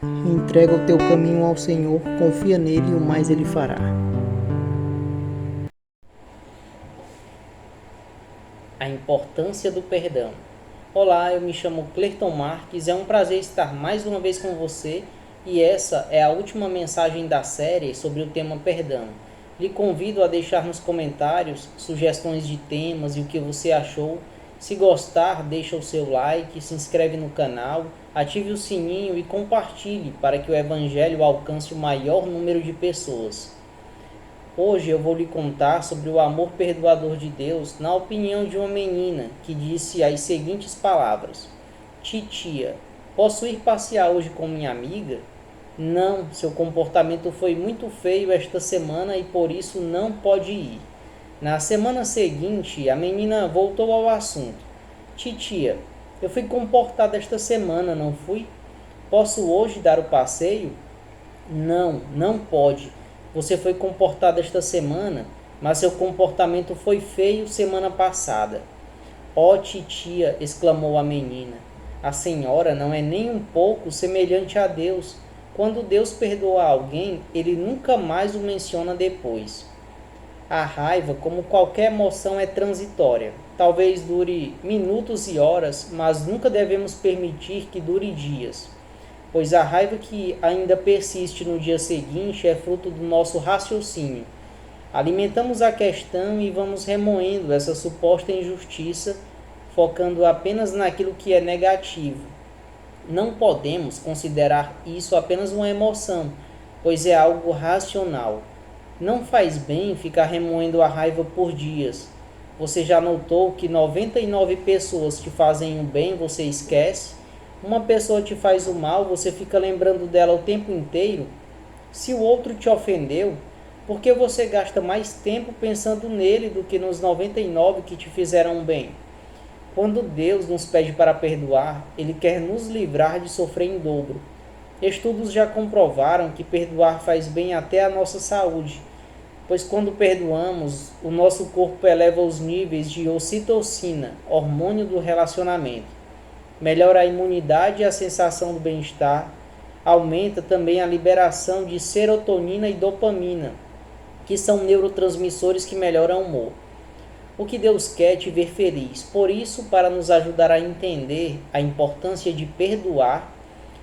Entrega o teu caminho ao Senhor, confia nele e o mais ele fará. A importância do perdão. Olá, eu me chamo Clerton Marques, é um prazer estar mais uma vez com você e essa é a última mensagem da série sobre o tema perdão. Lhe convido a deixar nos comentários sugestões de temas e o que você achou. Se gostar, deixa o seu like, se inscreve no canal, ative o sininho e compartilhe para que o Evangelho alcance o maior número de pessoas. Hoje eu vou lhe contar sobre o amor perdoador de Deus na opinião de uma menina que disse as seguintes palavras: Titia, posso ir passear hoje com minha amiga? Não, seu comportamento foi muito feio esta semana e por isso não pode ir. Na semana seguinte, a menina voltou ao assunto. Titia, eu fui comportada esta semana, não fui? Posso hoje dar o passeio? Não, não pode. Você foi comportado esta semana, mas seu comportamento foi feio semana passada. Ó titia, exclamou a menina, a senhora não é nem um pouco semelhante a Deus. Quando Deus perdoa alguém, ele nunca mais o menciona depois. A raiva, como qualquer emoção, é transitória. Talvez dure minutos e horas, mas nunca devemos permitir que dure dias, pois a raiva que ainda persiste no dia seguinte é fruto do nosso raciocínio. Alimentamos a questão e vamos remoendo essa suposta injustiça, focando apenas naquilo que é negativo. Não podemos considerar isso apenas uma emoção, pois é algo racional. Não faz bem ficar remoendo a raiva por dias. Você já notou que 99 pessoas te fazem um bem, você esquece? Uma pessoa te faz o mal, você fica lembrando dela o tempo inteiro? Se o outro te ofendeu, por que você gasta mais tempo pensando nele do que nos 99 que te fizeram bem? Quando Deus nos pede para perdoar, Ele quer nos livrar de sofrer em dobro. Estudos já comprovaram que perdoar faz bem até à nossa saúde, pois quando perdoamos, o nosso corpo eleva os níveis de ocitocina, hormônio do relacionamento. Melhora a imunidade e a sensação do bem-estar. Aumenta também a liberação de serotonina e dopamina, que são neurotransmissores que melhoram o humor. O que Deus quer é te ver feliz. Por isso, para nos ajudar a entender a importância de perdoar,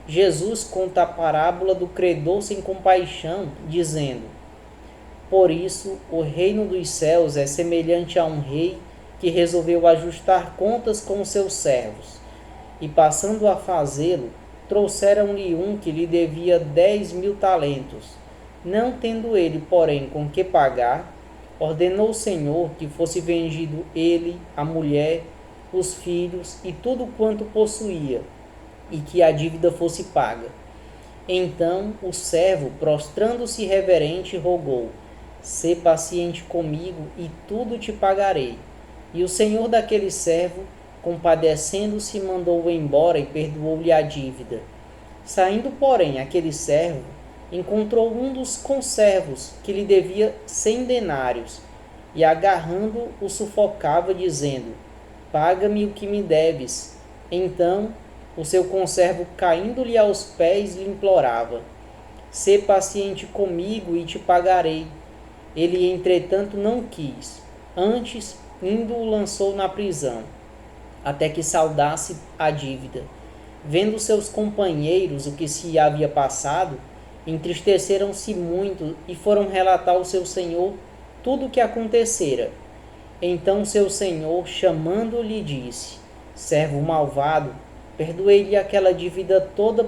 Jesus conta a parábola do credor sem compaixão, dizendo: Por isso, o reino dos céus é semelhante a um rei que resolveu ajustar contas com os seus servos. E passando a fazê-lo, trouxeram-lhe um que lhe devia 10.000 talentos. Não tendo ele, porém, com que pagar, ordenou o Senhor que fosse vendido ele, a mulher, os filhos e tudo quanto possuía, e que a dívida fosse paga. Então o servo, prostrando-se reverente, rogou: Sê paciente comigo e tudo te pagarei. E o senhor daquele servo, compadecendo-se, mandou-o embora e perdoou-lhe a dívida. Saindo, porém, aquele servo, encontrou um dos conservos que lhe devia 100 denários, e agarrando o sufocava, dizendo: Paga-me o que me deves. Então o seu conservo, caindo-lhe aos pés, lhe implorava: Sê paciente comigo e te pagarei. Ele, entretanto, não quis. Antes, indo, o lançou na prisão, até que saldasse a dívida. Vendo seus companheiros o que se havia passado, entristeceram-se muito e foram relatar ao seu senhor tudo o que acontecera. Então seu senhor, chamando-lhe, disse: Servo malvado, perdoei-lhe aquela dívida toda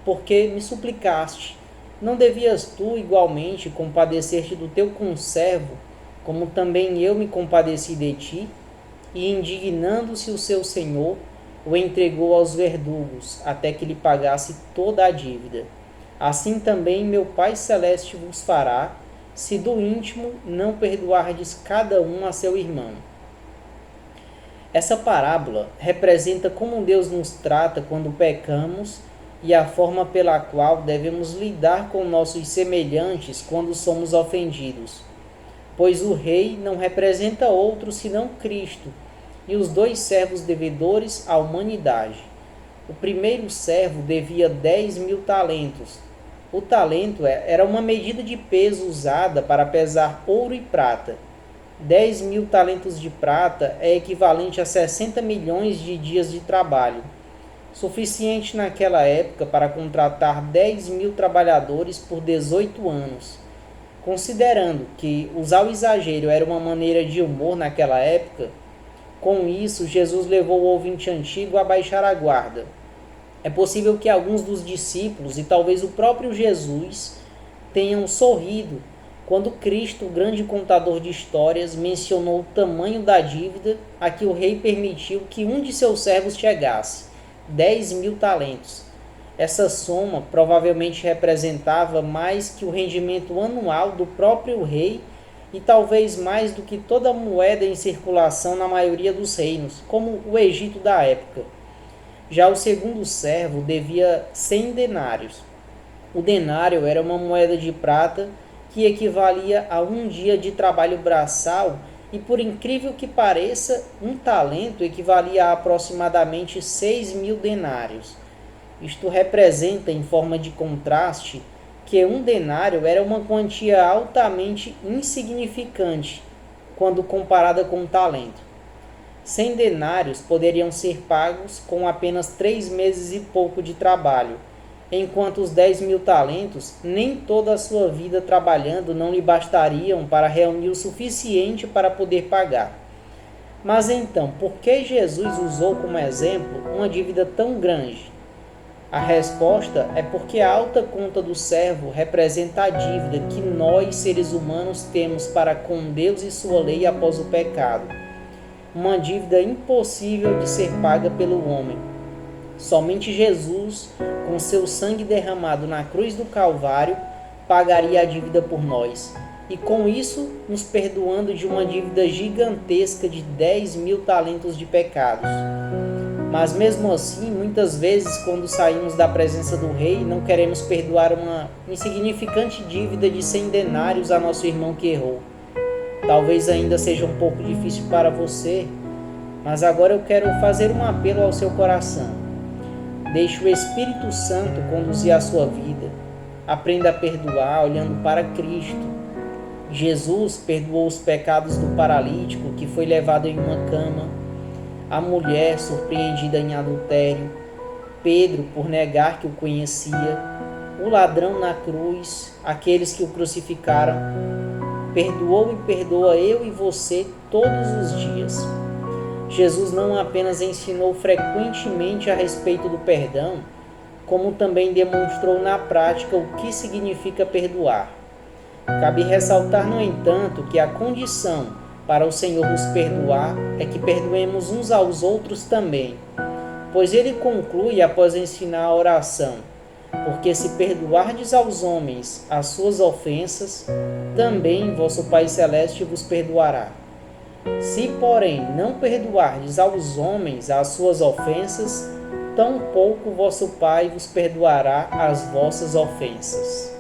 porque me suplicaste. Não devias tu igualmente compadecer-te do teu conservo, como também eu me compadeci de ti? E indignando-se o seu senhor, o entregou aos verdugos, até que lhe pagasse toda a dívida. Assim também meu Pai Celeste vos fará, se do íntimo não perdoardes cada um a seu irmão. Essa parábola representa como Deus nos trata quando pecamos e a forma pela qual devemos lidar com nossos semelhantes quando somos ofendidos. Pois o rei não representa outro senão Cristo, e os dois servos devedores à humanidade. O primeiro servo devia 10.000 talentos. O talento era uma medida de peso usada para pesar ouro e prata. 10.000 talentos de prata é equivalente a 60 milhões de dias de trabalho, suficiente naquela época para contratar 10.000 trabalhadores por 18 anos. Considerando que usar o exagero era uma maneira de humor naquela época, com isso Jesus levou o ouvinte antigo a baixar a guarda. É possível que alguns dos discípulos e talvez o próprio Jesus tenham sorrido quando Cristo, o grande contador de histórias, mencionou o tamanho da dívida a que o rei permitiu que um de seus servos chegasse, 10.000 talentos. Essa soma provavelmente representava mais que o rendimento anual do próprio rei e talvez mais do que toda a moeda em circulação na maioria dos reinos, como o Egito da época. Já o segundo servo devia 100 denários. O denário era uma moeda de prata que equivalia a um dia de trabalho braçal e, por incrível que pareça, um talento equivalia a aproximadamente 6.000 denários. Isto representa, em forma de contraste, que um denário era uma quantia altamente insignificante quando comparada com um talento. 100 denários poderiam ser pagos com apenas 3 meses e pouco de trabalho, enquanto os 10.000 talentos, nem toda a sua vida trabalhando, não lhe bastariam para reunir o suficiente para poder pagar. Mas então, por que Jesus usou como exemplo uma dívida tão grande? A resposta é porque a alta conta do servo representa a dívida que nós, seres humanos, temos para com Deus e sua lei após o pecado. Uma dívida impossível de ser paga pelo homem. Somente Jesus, com seu sangue derramado na cruz do Calvário, pagaria a dívida por nós, e com isso nos perdoando de uma dívida gigantesca de 10.000 talentos de pecados. Mas mesmo assim, muitas vezes, quando saímos da presença do rei, não queremos perdoar uma insignificante dívida de 100 denários a nosso irmão que errou. Talvez ainda seja um pouco difícil para você, mas agora eu quero fazer um apelo ao seu coração. Deixe o Espírito Santo conduzir a sua vida. Aprenda a perdoar olhando para Cristo. Jesus perdoou os pecados do paralítico que foi levado em uma cama, a mulher surpreendida em adultério, Pedro por negar que o conhecia, o ladrão na cruz, aqueles que o crucificaram. Perdoou e perdoa eu e você todos os dias. Jesus não apenas ensinou frequentemente a respeito do perdão, como também demonstrou na prática o que significa perdoar. Cabe ressaltar, no entanto, que a condição para o Senhor nos perdoar é que perdoemos uns aos outros também, pois ele conclui após ensinar a oração: porque se perdoardes aos homens as suas ofensas, também vosso Pai Celeste vos perdoará. Se, porém, não perdoardes aos homens as suas ofensas, tampouco vosso Pai vos perdoará as vossas ofensas.